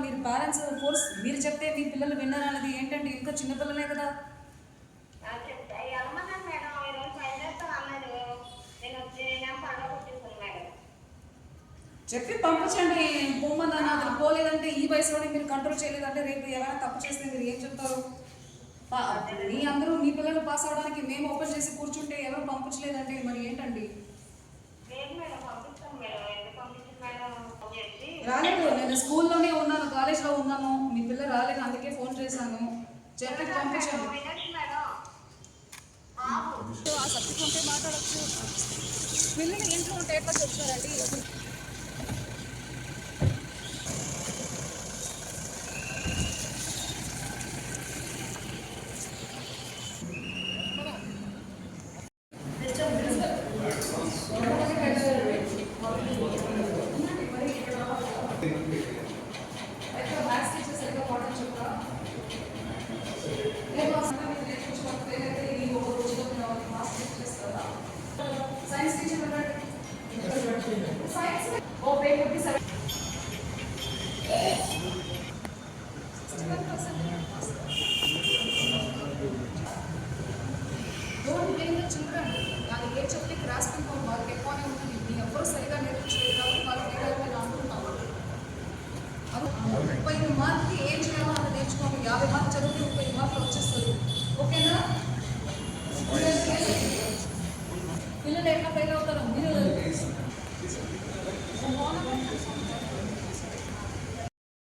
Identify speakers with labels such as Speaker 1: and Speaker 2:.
Speaker 1: మీరు parents force మీరు చెప్తే మీ పిల్లలు విన్నారన్నది ఏంటంటే ఇంకా చిన్నపిల్లలే కదా. చెప్పి పంపించండి పొమ్మని. అతను పోలేదంటే ఈ వయసులోనే మీరు కంట్రోల్ చేయలేదంటే రేపు ఏమైనా తప్పు చేస్తే మీరు ఏం చెప్తారు? మీ అందరూ మీ పిల్లలు పాస్ అవడానికి మేము ఓపెన్ చేసి కూర్చుంటే ఎవరు పంపించలేదంటే మరి ఏంటండి? రాలేదు, నేను స్కూల్లోనే ఉన్నాను, కాలేజ్లో ఉన్నాను, మీ పిల్ల రాలేదు, అందుకే ఫోన్ చేశాను. చెప్పి పంపించండి. ఆ సబ్జెక్ట్ ఉంటే మాట్లాడచ్చు. పిల్లలు ఇంట్లో ఉంటే ఎట్లా చెప్తారండి? చూడండి దానికి ఏం చెప్తే గ్రాస్పింగ్ పవర్ వాళ్ళకి ఎక్కువనే ఉంటుంది. మీ ఎవరు సరిగా నేర్పించలేదు కాబట్టి వాళ్ళకి ఏదైనా అనుకుంటాము. 35 మార్కులకి ఏం చేయాలో అంత నేర్చుకోండి. 50 మార్కులు చదివితే 30 మార్కులు వచ్చేస్తుంది. ఓకేనా? పిల్లలు ఎట్లా ఫెయిల్ అవుతారు? మీరు